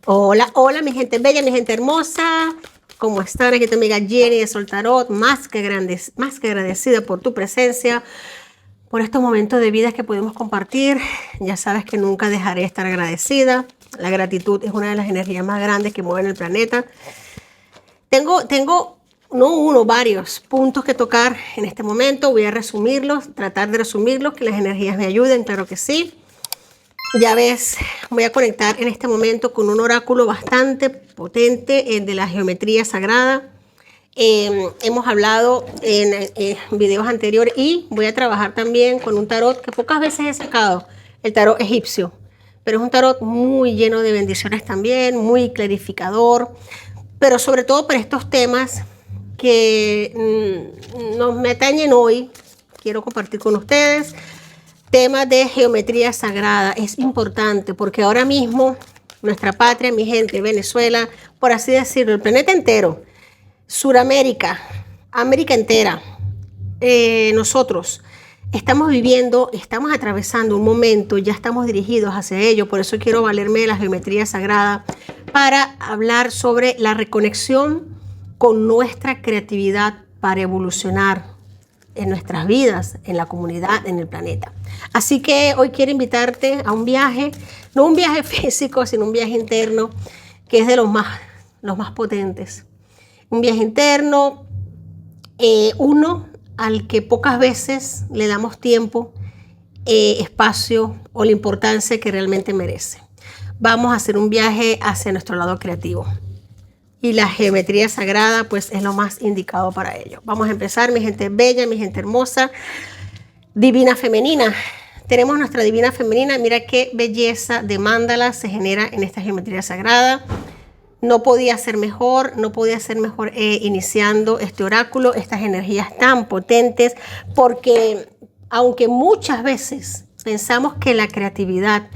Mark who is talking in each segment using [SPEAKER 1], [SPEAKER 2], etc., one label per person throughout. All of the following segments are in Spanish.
[SPEAKER 1] Hola, hola, mi gente bella, mi gente hermosa. ¿Cómo están? Aquí tu amiga Jenny de Sol Tarot, más que agradecida por tu presencia, por estos momentos de vida que podemos compartir. Ya sabes que nunca dejaré de estar agradecida. La gratitud es una de las energías más grandes que mueven el planeta. Tengo no uno, varios puntos que tocar en este momento. Voy a resumirlos, tratar de resumirlos, que las energías me ayuden, claro que sí. Ya ves, voy a conectar en este momento con un oráculo bastante potente de la geometría sagrada. Hemos hablado en videos anteriores y voy a trabajar también con un tarot que pocas veces he sacado, el tarot egipcio. Pero es un tarot muy lleno de bendiciones también, muy clarificador, pero sobre todo para estos temas que nos me atañen hoy, quiero compartir con ustedes. Tema de geometría sagrada es importante porque ahora mismo nuestra patria, mi gente, Venezuela, por así decirlo, el planeta entero, Suramérica, América entera, nosotros estamos atravesando un momento, ya estamos dirigidos hacia ello, por eso quiero valerme de la geometría sagrada para hablar sobre la reconexión con nuestra creatividad para evolucionar en nuestras vidas, en la comunidad, en el planeta. Así que hoy quiero invitarte a un viaje, no un viaje físico, sino un viaje interno, que es de los más potentes. Un viaje interno, uno al que pocas veces le damos tiempo, espacio o la importancia que realmente merece. Vamos a hacer un viaje hacia nuestro lado creativo. Y la geometría sagrada pues es lo más indicado para ello. Vamos a empezar, mi gente bella, mi gente hermosa. Divina femenina. Tenemos nuestra divina femenina. Mira qué belleza de mándala se genera en esta geometría sagrada. No podía ser mejor iniciando este oráculo, estas energías tan potentes, porque aunque muchas veces pensamos que la creatividad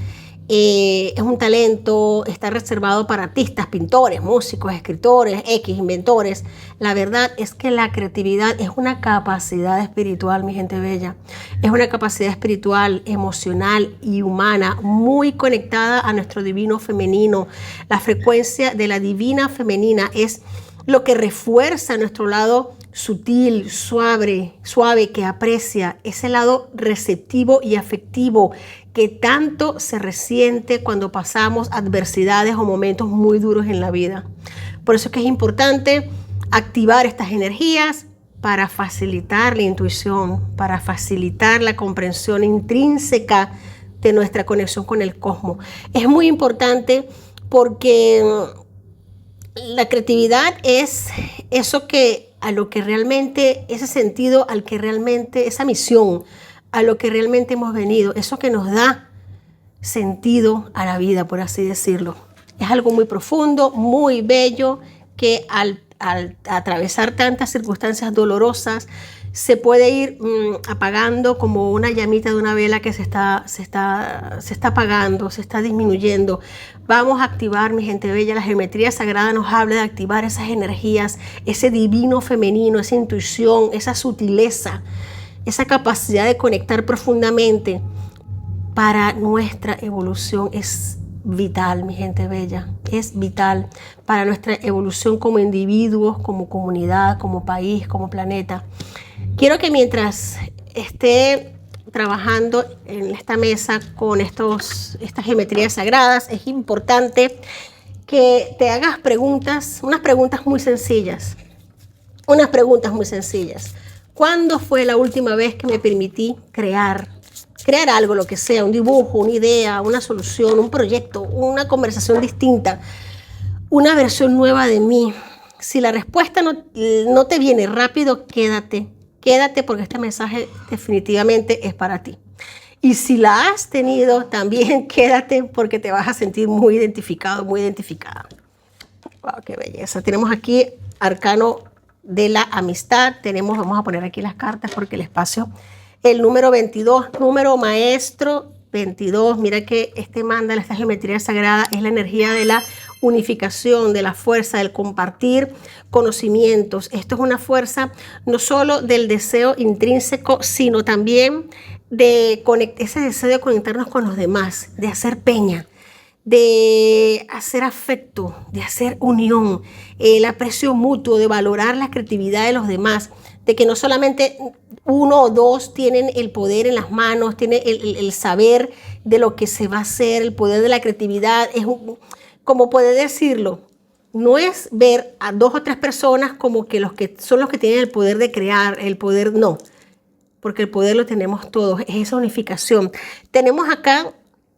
[SPEAKER 1] es un talento, está reservado para artistas, pintores, músicos, escritores, inventores. La verdad es que la creatividad es una capacidad espiritual, mi gente bella. Es una capacidad espiritual, emocional y humana, muy conectada a nuestro divino femenino. La frecuencia de la divina femenina es lo que refuerza nuestro lado sutil, suave, que aprecia ese lado receptivo y afectivo que tanto se resiente cuando pasamos adversidades o momentos muy duros en la vida. Por eso es que es importante activar estas energías para facilitar la intuición, para facilitar la comprensión intrínseca de nuestra conexión con el cosmos. Es muy importante porque la creatividad es eso que a lo que realmente, ese sentido al que realmente, esa misión a lo que realmente hemos venido, eso que nos da sentido a la vida, por así decirlo. Es algo muy profundo, muy bello, que al atravesar tantas circunstancias dolorosas, se puede ir apagando como una llamita de una vela que se está apagando, se está disminuyendo. Vamos a activar, mi gente bella, la geometría sagrada nos habla de activar esas energías, ese divino femenino, esa intuición, esa sutileza, esa capacidad de conectar profundamente para nuestra evolución. Es vital, mi gente bella, es vital para nuestra evolución como individuos, como comunidad, como país, como planeta. Quiero que mientras esté trabajando en esta mesa con estas geometrías sagradas, es importante que te hagas unas preguntas muy sencillas. ¿Cuándo fue la última vez que me permití crear algo, lo que sea, un dibujo, una idea, una solución, un proyecto, una conversación distinta, una versión nueva de mí? Si la respuesta no te viene rápido, quédate porque este mensaje definitivamente es para ti. Y si la has tenido, también quédate porque te vas a sentir muy identificado, muy identificada. Wow, qué belleza. Tenemos aquí arcano de la amistad. Vamos a poner aquí las cartas porque el espacio, el número 22, número maestro 22. Mira que este mandala, esta geometría sagrada, es la energía de la unificación, de la fuerza, del compartir conocimientos. Esto es una fuerza no solo del deseo intrínseco, sino también de ese deseo de conectarnos con los demás, de hacer peña, de hacer afecto, de hacer unión, el aprecio mutuo, de valorar la creatividad de los demás, de que no solamente uno o dos tienen el poder en las manos, tienen el saber de lo que se va a hacer, el poder de la creatividad, como poder decirlo, no es ver a dos o tres personas como que son los que tienen el poder de crear, el poder, no, porque el poder lo tenemos todos, es esa unificación. Tenemos acá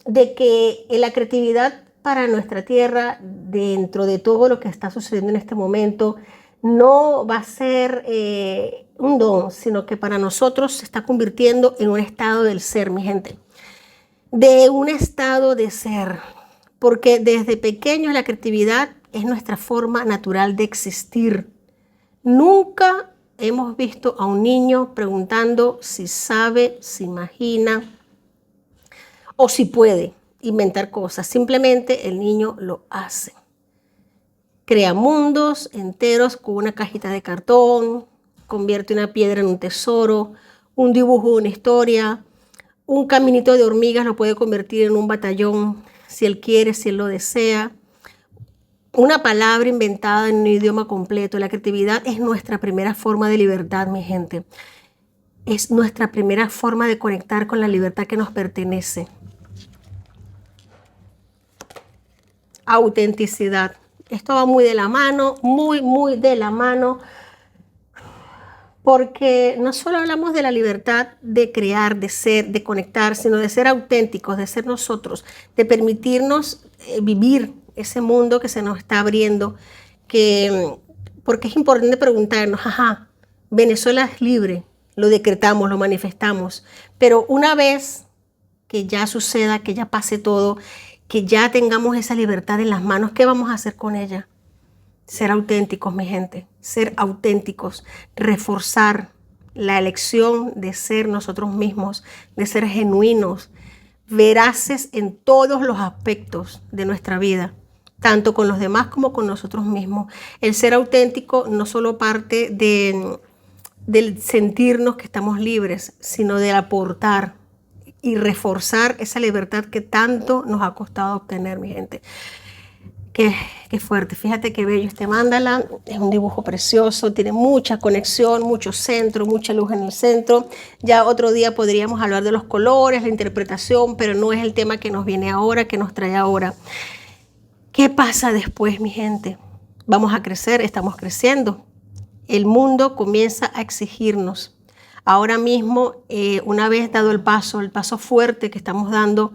[SPEAKER 1] de que la creatividad para nuestra tierra, dentro de todo lo que está sucediendo en este momento, no va a ser un don, sino que para nosotros se está convirtiendo en un estado del ser, mi gente. De un estado de ser, porque desde pequeños la creatividad es nuestra forma natural de existir. Nunca hemos visto a un niño preguntando si sabe, si imagina o si puede inventar cosas. Simplemente el niño lo hace. Crea mundos enteros con una cajita de cartón, convierte una piedra en un tesoro, un dibujo, una historia, un caminito de hormigas lo puede convertir en un batallón si él quiere, si él lo desea. Una palabra inventada en un idioma completo. La creatividad es nuestra primera forma de libertad, mi gente. Es nuestra primera forma de conectar con la libertad que nos pertenece. Autenticidad. Esto va muy de la mano, muy de la mano, porque no solo hablamos de la libertad de crear, de ser, de conectar, sino de ser auténticos, de ser nosotros, de permitirnos vivir ese mundo que se nos está abriendo, porque es importante preguntarnos, Venezuela es libre, lo decretamos, lo manifestamos, pero una vez que ya suceda, que ya pase todo, que ya tengamos esa libertad en las manos, ¿qué vamos a hacer con ella? Ser auténticos, mi gente, ser auténticos, reforzar la elección de ser nosotros mismos, de ser genuinos, veraces en todos los aspectos de nuestra vida, tanto con los demás como con nosotros mismos. El ser auténtico no solo parte del sentirnos que estamos libres, sino del aportar y reforzar esa libertad que tanto nos ha costado obtener, mi gente. Qué fuerte, fíjate qué bello este mandala, es un dibujo precioso, tiene mucha conexión, mucho centro, mucha luz en el centro. Ya otro día podríamos hablar de los colores, la interpretación, pero no es el tema que nos viene ahora, que nos trae ahora. ¿Qué pasa después, mi gente? Vamos a crecer, estamos creciendo. El mundo comienza a exigirnos. Ahora mismo, una vez dado el paso fuerte que estamos dando,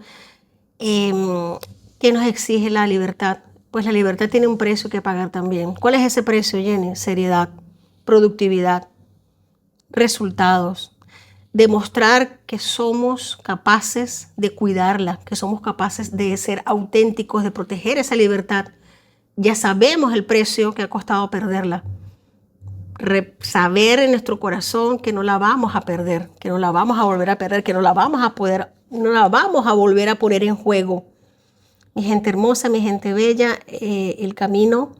[SPEAKER 1] ¿qué nos exige la libertad? Pues la libertad tiene un precio que pagar también. ¿Cuál es ese precio, Jenny? Seriedad, productividad, resultados. Demostrar que somos capaces de cuidarla, que somos capaces de ser auténticos, de proteger esa libertad. Ya sabemos el precio que ha costado perderla. Saber en nuestro corazón que no la vamos a perder, que no la vamos a volver a perder, que no la vamos a volver a poner en juego. Mi gente hermosa, mi gente bella, el camino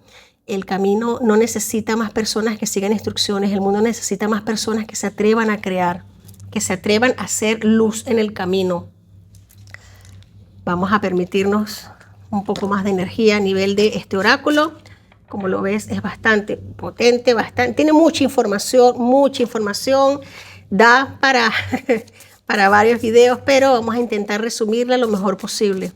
[SPEAKER 1] no necesita más personas que sigan instrucciones. El mundo necesita más personas que se atrevan a crear, que se atrevan a hacer luz en el camino. Vamos a permitirnos un poco más de energía a nivel de este oráculo. Como lo ves, es bastante potente, tiene mucha información, da para varios videos, pero vamos a intentar resumirla lo mejor posible.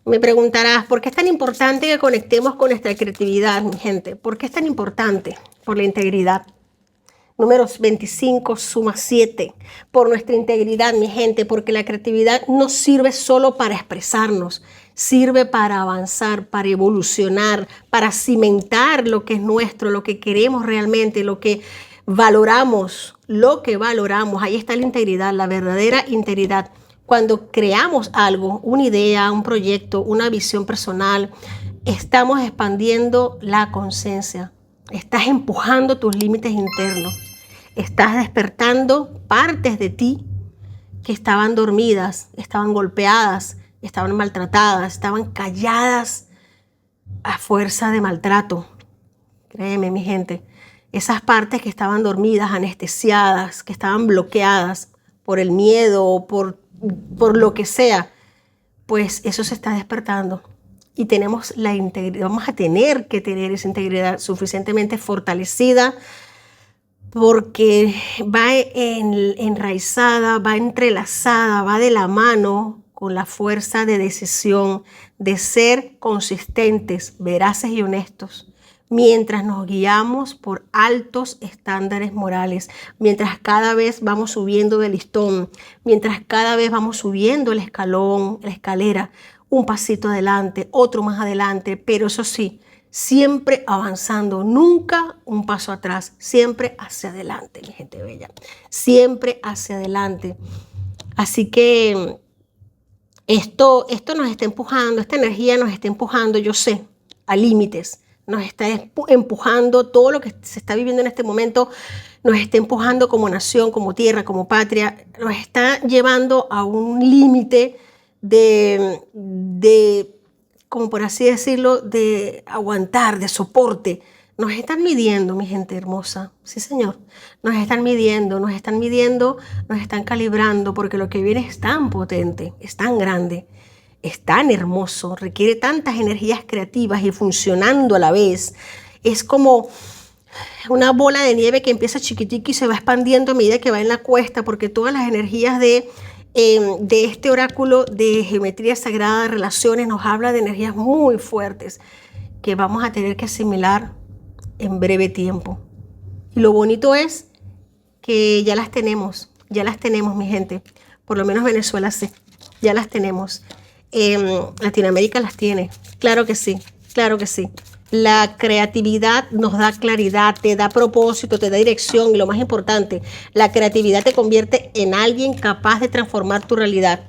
[SPEAKER 1] Me preguntarás, ¿por qué es tan importante que conectemos con nuestra creatividad, mi gente? ¿Por qué es tan importante? Por la integridad. Números 25 suma 7. Por nuestra integridad, mi gente, porque la creatividad no sirve solo para expresarnos, sirve para avanzar, para evolucionar, para cimentar lo que es nuestro, lo que queremos realmente, lo que valoramos. Ahí está la integridad, la verdadera integridad. Cuando creamos algo, una idea, un proyecto, una visión personal, estamos expandiendo la conciencia. Estás empujando tus límites internos. Estás despertando partes de ti que estaban dormidas, estaban golpeadas, estaban maltratadas, estaban calladas a fuerza de maltrato. Créeme, mi gente, esas partes que estaban dormidas, anestesiadas, que estaban bloqueadas por el miedo o por lo que sea, pues eso se está despertando. Y tenemos la integridad, vamos a tener que tener esa integridad suficientemente fortalecida, porque va enraizada, va entrelazada, va de la mano con la fuerza de decisión, de ser consistentes, veraces y honestos, mientras nos guiamos por altos estándares morales, mientras cada vez vamos subiendo de listón, mientras cada vez vamos subiendo el escalón, la escalera, un pasito adelante, otro más adelante, pero eso sí, siempre avanzando, nunca un paso atrás, siempre hacia adelante, mi gente bella, siempre hacia adelante. Así que esto nos está empujando, esta energía nos está empujando, yo sé, a límites, nos está empujando todo lo que se está viviendo en este momento, nos está empujando como nación, como tierra, como patria, nos está llevando a un límite de, como por así decirlo, de aguantar, de soporte. Nos están midiendo, mi gente hermosa. Sí, Señor. Nos están midiendo, nos están calibrando, porque lo que viene es tan potente, es tan grande, es tan hermoso, requiere tantas energías creativas y funcionando a la vez. Es como una bola de nieve que empieza chiquitica y se va expandiendo a medida que va en la cuesta, porque todas las energías de este oráculo de geometría sagrada, relaciones, nos habla de energías muy fuertes que vamos a tener que asimilar en breve tiempo. Y lo bonito es que ya las tenemos, mi gente. Por lo menos Venezuela sí, ya las tenemos. Latinoamérica las tiene, claro que sí, claro que sí. La creatividad nos da claridad, te da propósito, te da dirección y lo más importante, la creatividad te convierte en alguien capaz de transformar tu realidad.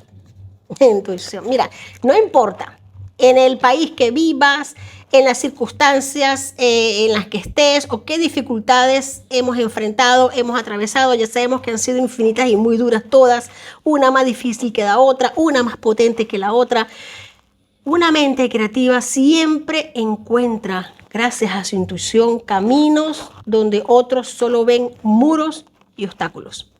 [SPEAKER 1] Intuición. Mira, no importa en el país que vivas, en las circunstancias en las que estés o qué dificultades hemos enfrentado, hemos atravesado, ya sabemos que han sido infinitas y muy duras todas, una más difícil que la otra, una más potente que la otra. Una mente creativa siempre encuentra, gracias a su intuición, caminos donde otros solo ven muros y obstáculos.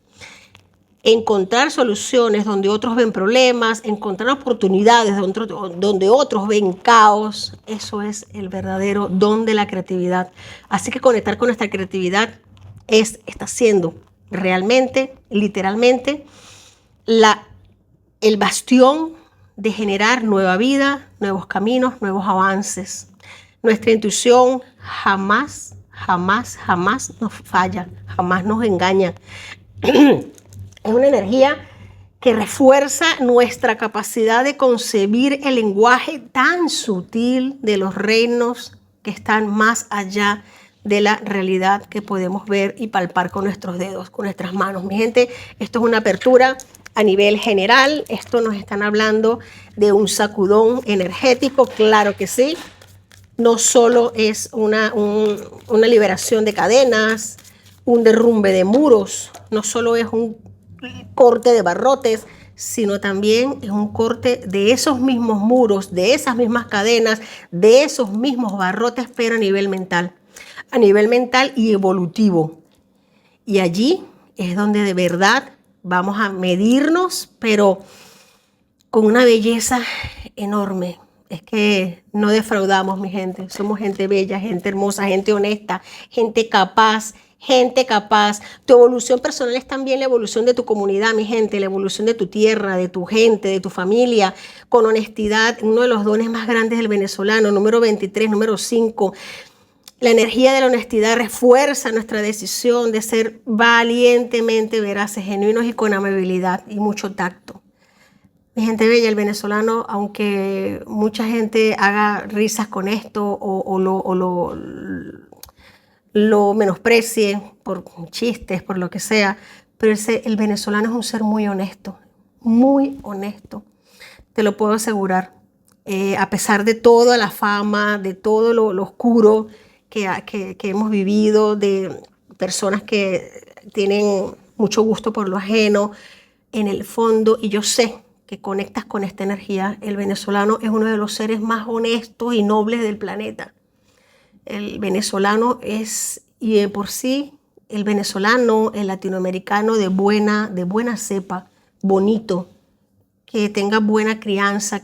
[SPEAKER 1] Encontrar soluciones donde otros ven problemas, encontrar oportunidades donde otros ven caos, eso es el verdadero don de la creatividad. Así que conectar con nuestra creatividad está siendo realmente, literalmente, el bastión de generar nueva vida, nuevos caminos, nuevos avances. Nuestra intuición jamás nos falla, jamás nos engaña. Es una energía que refuerza nuestra capacidad de concebir el lenguaje tan sutil de los reinos que están más allá de la realidad que podemos ver y palpar con nuestros dedos, con nuestras manos. Mi gente, esto es una apertura a nivel general. Esto nos están hablando de un sacudón energético, claro que sí. No solo es una liberación de cadenas, un derrumbe de muros, no solo es un corte de barrotes, sino también es un corte de esos mismos muros, de esas mismas cadenas, de esos mismos barrotes, pero a nivel mental y evolutivo. Y allí es donde de verdad vamos a medirnos, pero con una belleza enorme. Es que no defraudamos, mi gente. Somos gente bella, gente hermosa, gente honesta, gente capaz. Tu evolución personal es también la evolución de tu comunidad, mi gente, la evolución de tu tierra, de tu gente, de tu familia, con honestidad. Uno de los dones más grandes del venezolano, número 23, número 5. La energía de la honestidad refuerza nuestra decisión de ser valientemente veraces, genuinos y con amabilidad y mucho tacto. Mi gente bella, el venezolano, aunque mucha gente haga risas con esto o lo menosprecie por chistes, por lo que sea, pero el venezolano es un ser muy honesto, te lo puedo asegurar. A pesar de toda la fama, de todo lo oscuro que hemos vivido, de personas que tienen mucho gusto por lo ajeno, en el fondo, y yo sé que conectas con esta energía, el venezolano es uno de los seres más honestos y nobles del planeta. El venezolano es, y de por sí, el venezolano, el latinoamericano de buena cepa, bonito, que tenga buena crianza,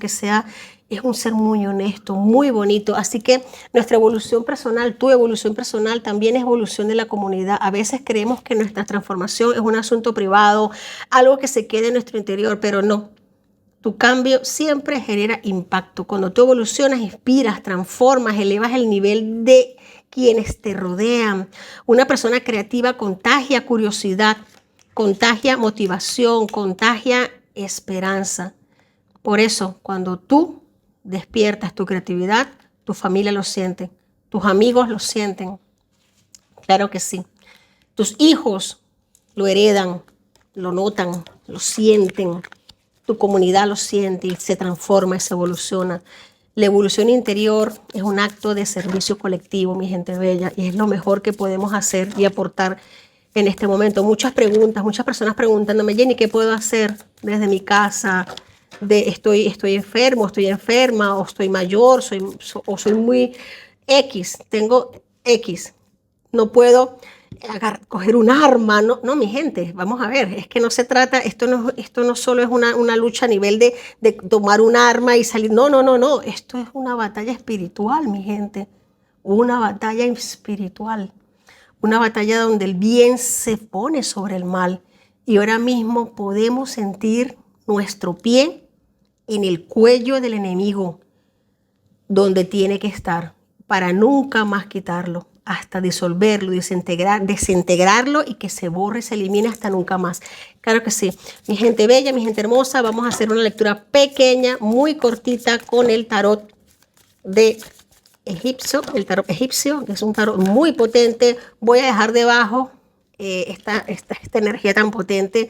[SPEAKER 1] es un ser muy honesto, muy bonito. Así que nuestra evolución personal, tu evolución personal también es evolución de la comunidad. A veces creemos que nuestra transformación es un asunto privado, algo que se quede en nuestro interior, pero no. Tu cambio siempre genera impacto. Cuando tú evolucionas, inspiras, transformas, elevas el nivel de quienes te rodean. Una persona creativa contagia curiosidad, contagia motivación, contagia esperanza. Por eso, cuando tú despiertas tu creatividad, tu familia lo siente, tus amigos lo sienten. Claro que sí. Tus hijos lo heredan, lo notan, lo sienten. Tu comunidad lo siente y se transforma y se evoluciona. La evolución interior es un acto de servicio colectivo, mi gente bella, y es lo mejor que podemos hacer y aportar en este momento. Muchas personas preguntándome, Jenny, ¿qué puedo hacer desde mi casa? Estoy enfermo, estoy enferma, o estoy mayor, o soy muy X, tengo X. No puedo coger un arma, no, mi gente, vamos a ver, es que no se trata, esto no solo es una lucha a nivel de tomar un arma y salir, no, esto es una batalla espiritual, mi gente, una batalla espiritual, una batalla donde el bien se pone sobre el mal y ahora mismo podemos sentir nuestro pie en el cuello del enemigo, donde tiene que estar, para nunca más quitarlo, hasta disolverlo, desintegrarlo y que se borre, se elimine hasta nunca más. Claro que sí. Mi gente bella, mi gente hermosa, vamos a hacer una lectura pequeña, muy cortita, con el tarot de egipcio, el tarot egipcio, que es un tarot muy potente. Voy a dejar debajo esta energía tan potente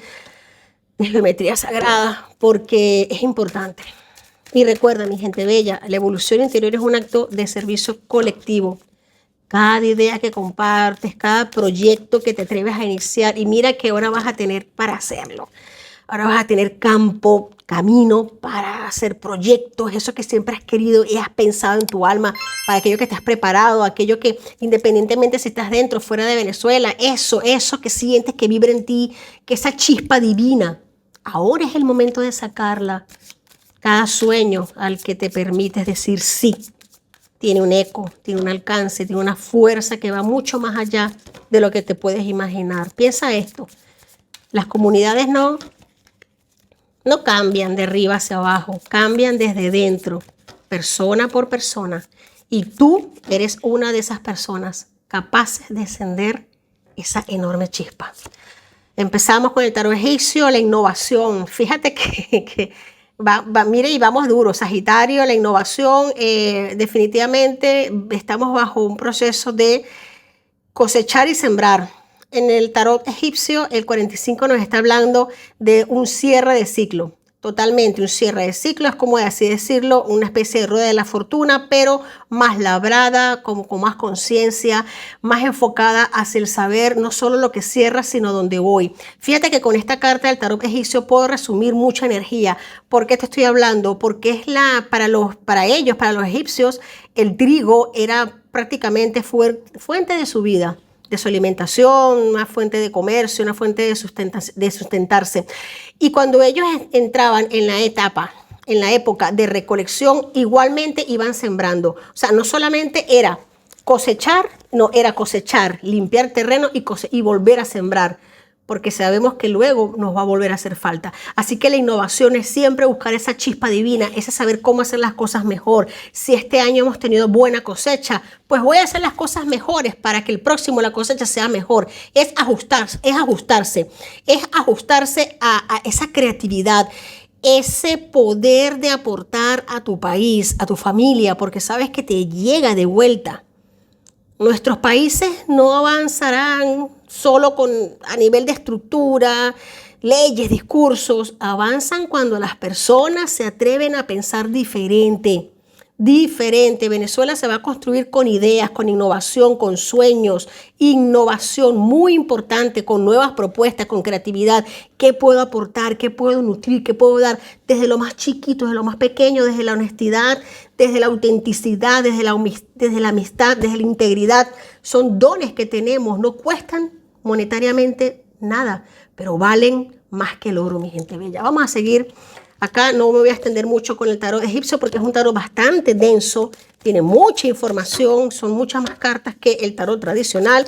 [SPEAKER 1] de geometría sagrada, porque es importante. Y recuerda, mi gente bella, la evolución interior es un acto de servicio colectivo. Cada idea que compartes, cada proyecto que te atreves a iniciar, y mira que ahora vas a tener para hacerlo. Ahora vas a tener campo, camino para hacer proyectos, eso que siempre has querido y has pensado en tu alma, para aquello que te has preparado, aquello que independientemente si estás dentro o fuera de Venezuela, eso que sientes que vibra en ti, que esa chispa divina, ahora es el momento de sacarla. Cada sueño al que te permites decir sí tiene un eco, tiene un alcance, tiene una fuerza que va mucho más allá de lo que te puedes imaginar. Piensa esto, las comunidades no cambian de arriba hacia abajo, cambian desde dentro, persona por persona. Y tú eres una de esas personas capaces de encender esa enorme chispa. Empezamos con el tarot egipcio, la innovación. Fíjate que mire, y vamos duro, Sagitario, la innovación, definitivamente estamos bajo un proceso de cosechar y sembrar. En el tarot egipcio, el 45 nos está hablando de un cierre de ciclo, totalmente un cierre de ciclo, es como así decirlo, una especie de rueda de la fortuna, pero más labrada, con más conciencia, más enfocada hacia el saber, no solo lo que cierra, sino dónde voy. Fíjate que con esta carta del tarot egipcio puedo resumir mucha energía. ¿Por qué te estoy hablando? Porque es para los egipcios, el trigo era prácticamente fuente de su vida, de su alimentación, una fuente de comercio, una fuente de sustentarse. Y cuando ellos entraban en la época de recolección, igualmente iban sembrando. O sea, no solamente era cosechar, limpiar terreno y volver a sembrar, porque sabemos que luego nos va a volver a hacer falta. Así que la innovación es siempre buscar esa chispa divina, ese saber cómo hacer las cosas mejor. Si este año hemos tenido buena cosecha, pues voy a hacer las cosas mejores para que el próximo la cosecha sea mejor. Es ajustarse a esa creatividad, ese poder de aportar a tu país, a tu familia, porque sabes que te llega de vuelta. Nuestros países no avanzarán solo a nivel de estructura, leyes, discursos. Avanzan cuando las personas se atreven a pensar diferente. Venezuela se va a construir con ideas, con innovación, con sueños, innovación muy importante, con nuevas propuestas, con creatividad. ¿Qué puedo aportar? ¿Qué puedo nutrir? ¿Qué puedo dar? Desde lo más chiquito, desde lo más pequeño, desde la honestidad, desde la autenticidad, desde la amistad, desde la integridad. Son dones que tenemos, no cuestan monetariamente nada, pero valen más que el oro, mi gente bella. Vamos a seguir. Acá no me voy a extender mucho con el tarot egipcio porque es un tarot bastante denso, tiene mucha información, son muchas más cartas que el tarot tradicional,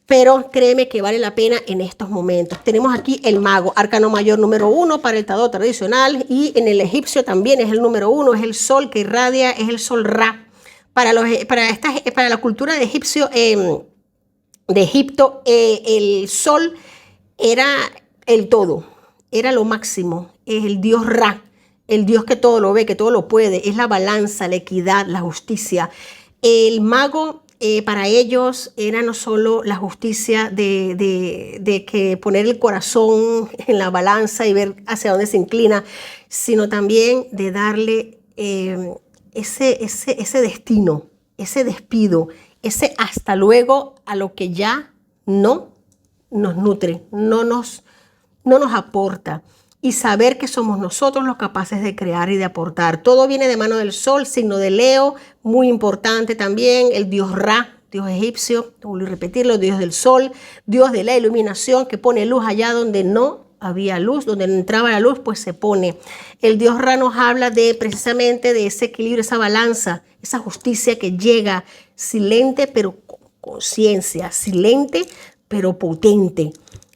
[SPEAKER 1] pero créeme que vale la pena en estos momentos. Tenemos aquí el mago, arcano mayor número 1 para el tarot tradicional, y en el egipcio también es el número 1, es el sol que irradia, es el sol Ra. Para la cultura de Egipto, el sol era el todo, era lo máximo, es el dios Ra, el dios que todo lo ve, que todo lo puede, es la balanza, la equidad, la justicia. El mago para ellos era no solo la justicia de que poner el corazón en la balanza y ver hacia dónde se inclina, sino también de darle ese destino, ese despido, ese hasta luego a lo que ya no nos nutre, no nos aporta. Y saber que somos nosotros los capaces de crear y de aportar. Todo viene de mano del sol, signo de Leo, muy importante también, el dios Ra, dios egipcio, voy a repetirlo, dios del sol, dios de la iluminación, que pone luz allá donde no había luz, donde no entraba la luz, pues se pone. El dios Ra nos habla precisamente de ese equilibrio, esa balanza, esa justicia que llega silente pero con conciencia, silente pero potente.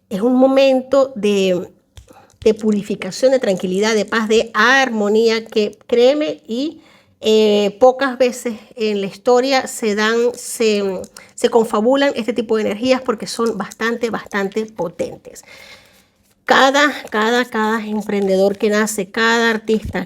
[SPEAKER 1] Es un momento de purificación, de tranquilidad, de paz, de armonía, que créeme, y pocas veces en la historia se confabulan este tipo de energías porque son bastante potentes. Cada emprendedor que nace, cada artista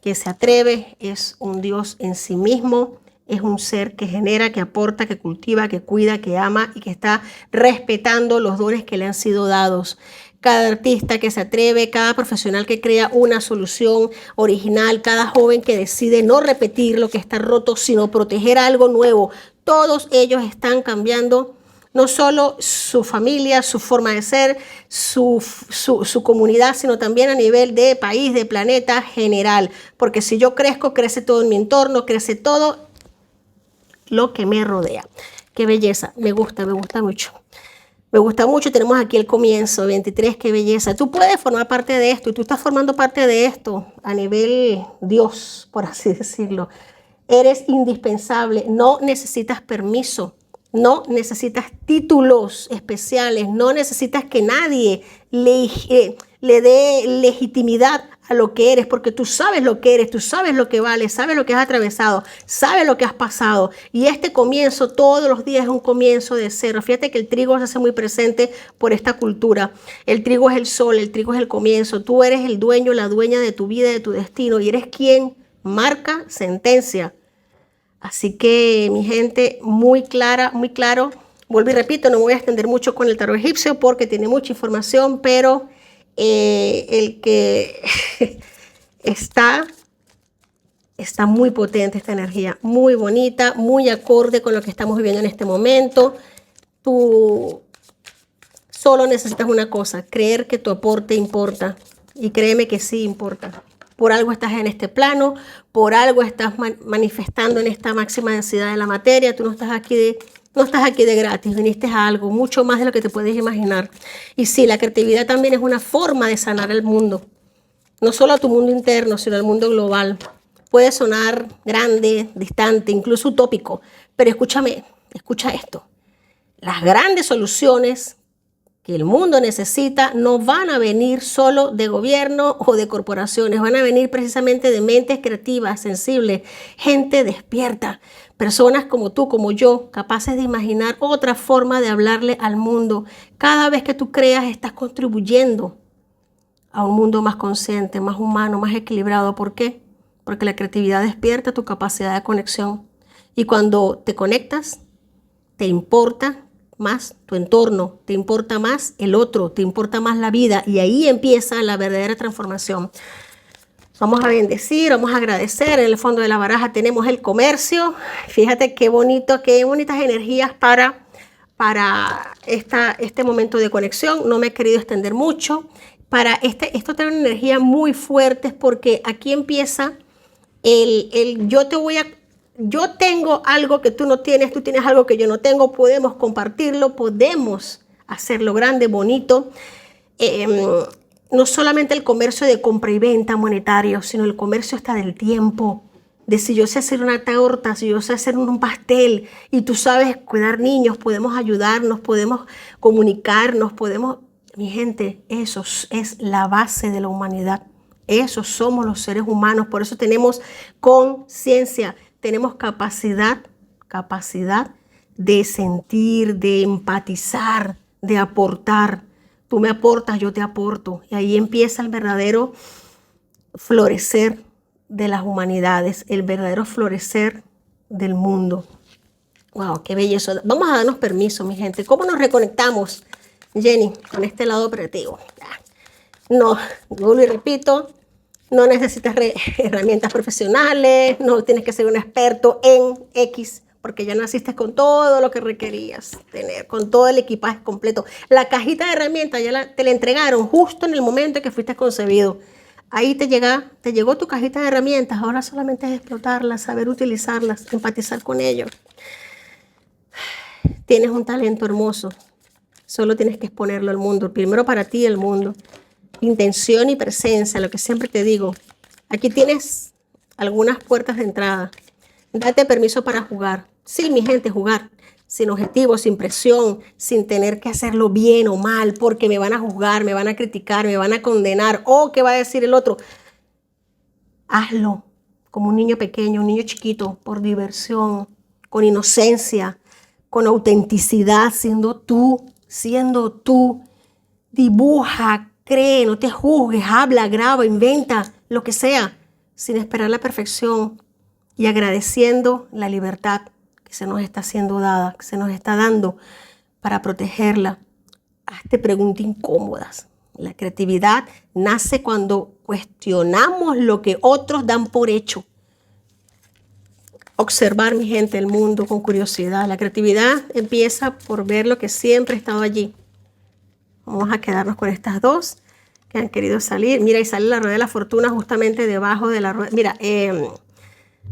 [SPEAKER 1] que se atreve es un dios en sí mismo, es un ser que genera, que aporta, que cultiva, que cuida, que ama y que está respetando los dones que le han sido dados. Cada artista que se atreve, cada profesional que crea una solución original, cada joven que decide no repetir lo que está roto, sino proteger algo nuevo. Todos ellos están cambiando no solo su familia, su forma de ser, su comunidad, sino también a nivel de país, de planeta general. Porque si yo crezco, crece todo en mi entorno, crece todo lo que me rodea. Qué belleza, me gusta mucho. Me gusta mucho, tenemos aquí el comienzo, 23, qué belleza. Tú puedes formar parte de esto y tú estás formando parte de esto a nivel Dios, por así decirlo. Eres indispensable, no necesitas permiso, no necesitas títulos especiales, no necesitas que nadie le dé legitimidad a lo que eres, porque tú sabes lo que eres, tú sabes lo que vales, sabes lo que has atravesado, sabes lo que has pasado. Y este comienzo todos los días es un comienzo de cero. Fíjate que el trigo se hace muy presente por esta cultura. El trigo es el sol, el trigo es el comienzo. Tú eres el dueño, la dueña de tu vida, de tu destino, y eres quien marca sentencia. Así que, mi gente, muy clara, muy claro. Vuelvo y repito, no me voy a extender mucho con el tarot egipcio porque tiene mucha información, pero el que está muy potente, esta energía, muy bonita, muy acorde con lo que estamos viviendo en este momento. Tú solo necesitas una cosa, creer que tu aporte importa, y créeme que sí importa. Por algo estás en este plano, por algo estás manifestando en esta máxima densidad de la materia. Tú no estás aquí de gratis, viniste a algo mucho más de lo que te puedes imaginar. Y sí, la creatividad también es una forma de sanar el mundo, no solo a tu mundo interno, sino al mundo global. Puede sonar grande, distante, incluso utópico, pero escucha esto. Las grandes soluciones que el mundo necesita no van a venir solo de gobierno o de corporaciones, van a venir precisamente de mentes creativas, sensibles, gente despierta, personas como tú, como yo, capaces de imaginar otra forma de hablarle al mundo. Cada vez que tú creas, estás contribuyendo a un mundo más consciente, más humano, más equilibrado. ¿Por qué? Porque la creatividad despierta tu capacidad de conexión. Y cuando te conectas, te importa más tu entorno, te importa más el otro, te importa más la vida, y ahí empieza la verdadera transformación. Vamos a bendecir, vamos a agradecer. En el fondo de la baraja tenemos el comercio. Fíjate qué bonito, qué bonitas energías para este momento de conexión. No me he querido extender mucho. Esto tiene una energía muy fuerte porque aquí empieza yo tengo algo que tú no tienes, tú tienes algo que yo no tengo, podemos compartirlo, podemos hacerlo grande, bonito. no solamente el comercio de compra y venta monetario, sino el comercio hasta del tiempo. De si yo sé hacer una torta, si yo sé hacer un pastel y tú sabes cuidar niños, podemos ayudarnos, podemos comunicarnos, podemos... Mi gente, eso es la base de la humanidad. Eso somos los seres humanos. Por eso tenemos conciencia, tenemos capacidad de sentir, de empatizar, de aportar. Tú me aportas, yo te aporto. Y ahí empieza el verdadero florecer de las humanidades, el verdadero florecer del mundo. Wow, qué belleza. Vamos a darnos permiso, mi gente. ¿Cómo nos reconectamos, Jenny, con este lado operativo? No, vuelvo y repito, no necesitas herramientas profesionales, no tienes que ser un experto en X, porque ya naciste con todo lo que requerías tener, con todo el equipaje completo. La cajita de herramientas te la entregaron justo en el momento en que fuiste concebido. Ahí te llegó tu cajita de herramientas, ahora solamente es explotarlas, saber utilizarlas, empatizar con ellos. Tienes un talento hermoso, solo tienes que exponerlo al mundo, primero para ti y el mundo. Intención y presencia, lo que siempre te digo. Aquí tienes algunas puertas de entrada. Date permiso para jugar. Sí, mi gente, jugar. Sin objetivos, sin presión, sin tener que hacerlo bien o mal, porque me van a juzgar, me van a criticar, me van a condenar. O ¿qué va a decir el otro? Hazlo como un niño pequeño, un niño chiquito, por diversión, con inocencia, con autenticidad, siendo tú. Dibuja, cree, no te juzgues, habla, graba, inventa, lo que sea, sin esperar la perfección y agradeciendo la libertad que se nos está siendo dada, que se nos está dando para protegerla. Hazte preguntas incómodas. La creatividad nace cuando cuestionamos lo que otros dan por hecho. Observar, mi gente, el mundo con curiosidad. La creatividad empieza por ver lo que siempre ha estado allí. Vamos a quedarnos con estas dos que han querido salir. Mira, y sale la rueda de la fortuna justamente debajo de la rueda. Mira,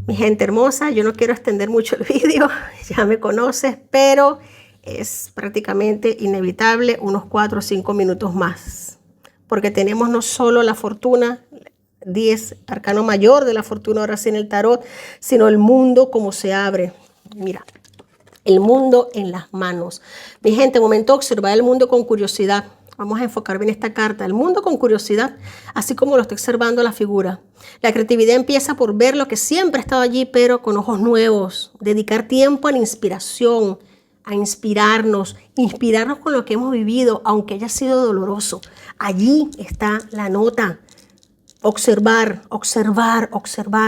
[SPEAKER 1] mi gente hermosa, yo no quiero extender mucho el vídeo, ya me conoces, pero es prácticamente inevitable unos 4 o 5 minutos más. Porque tenemos no solo la fortuna, 10, arcano mayor de la fortuna ahora sí en el tarot, sino el mundo como se abre. Mira, el mundo en las manos. Mi gente, momento de observar el mundo con curiosidad. Vamos a enfocar bien esta carta. El mundo con curiosidad, así como lo estoy observando la figura. La creatividad empieza por ver lo que siempre ha estado allí, pero con ojos nuevos. Dedicar tiempo a la inspiración, a inspirarnos con lo que hemos vivido, aunque haya sido doloroso. Allí está la nota. Observar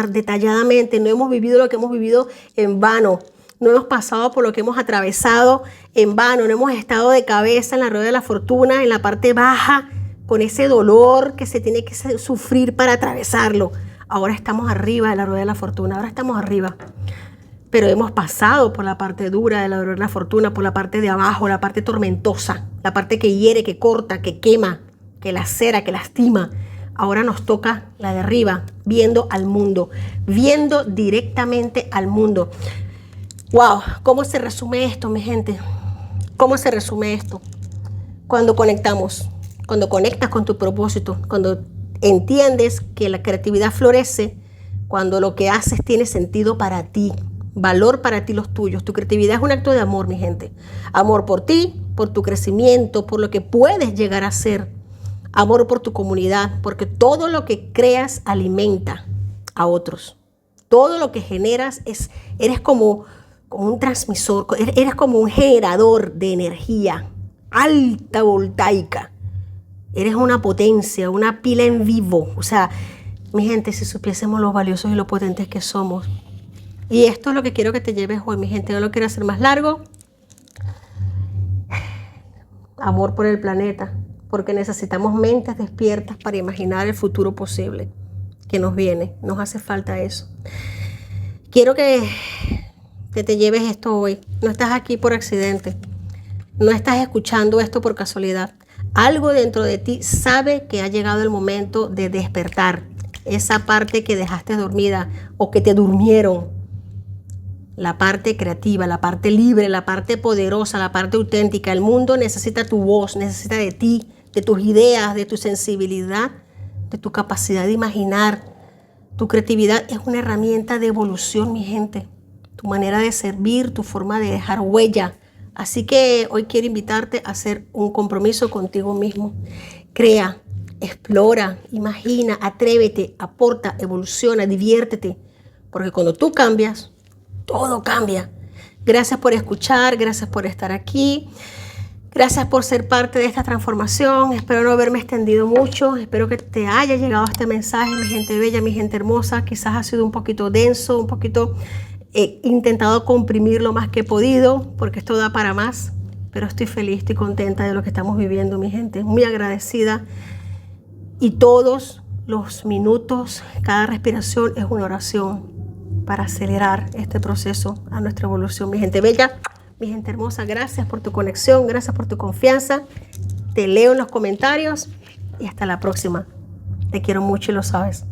[SPEAKER 1] detalladamente. No hemos vivido lo que hemos vivido en vano. No hemos pasado por lo que hemos atravesado en vano. No hemos estado de cabeza en la rueda de la fortuna, en la parte baja, con ese dolor que se tiene que sufrir para atravesarlo. Ahora estamos arriba de la rueda de la fortuna. Ahora estamos arriba. Pero hemos pasado por la parte dura de la rueda de la fortuna, por la parte de abajo, la parte tormentosa, la parte que hiere, que corta, que quema, que lacera, que lastima. Ahora nos toca la de arriba, viendo al mundo, viendo directamente al mundo. Wow, ¿cómo se resume esto, mi gente? ¿Cómo se resume esto? Cuando conectamos, cuando conectas con tu propósito, cuando entiendes que la creatividad florece, cuando lo que haces tiene sentido para ti, valor para ti, los tuyos. Tu creatividad es un acto de amor, mi gente. Amor por ti, por tu crecimiento, por lo que puedes llegar a ser. Amor por tu comunidad, porque todo lo que creas alimenta a otros. Todo lo que generas eres como un transmisor, eres como un generador de energía alta voltaica. Eres una potencia, una pila en vivo. O sea, mi gente, si supiésemos lo valiosos y lo potentes que somos. Y esto es lo que quiero que te lleves hoy, mi gente. No lo quiero hacer más largo. Amor por el planeta, porque necesitamos mentes despiertas para imaginar el futuro posible que nos viene. Nos hace falta eso. Quiero que te lleves esto hoy. No estás aquí por accidente. No estás escuchando esto por casualidad. Algo dentro de ti sabe que ha llegado el momento de despertar. Esa parte que dejaste dormida o que te durmieron. La parte creativa, la parte libre, la parte poderosa, la parte auténtica. El mundo necesita tu voz, necesita de ti, de tus ideas, de tu sensibilidad, de tu capacidad de imaginar. Tu creatividad es una herramienta de evolución, mi gente. Tu manera de servir, tu forma de dejar huella. Así que hoy quiero invitarte a hacer un compromiso contigo mismo. Crea, explora, imagina, atrévete, aporta, evoluciona, diviértete. Porque cuando tú cambias, todo cambia. Gracias por escuchar, gracias por estar aquí. Gracias por ser parte de esta transformación. Espero no haberme extendido mucho. Espero que te haya llegado este mensaje, mi gente bella, mi gente hermosa. Quizás ha sido un poquito denso, un poquito... He intentado comprimir lo más que he podido, porque esto da para más. Pero estoy feliz, estoy contenta de lo que estamos viviendo, mi gente. Muy agradecida. Y todos los minutos, cada respiración es una oración para acelerar este proceso a nuestra evolución, mi gente bella. Mi gente hermosa, gracias por tu conexión, gracias por tu confianza. Te leo en los comentarios y hasta la próxima. Te quiero mucho y lo sabes.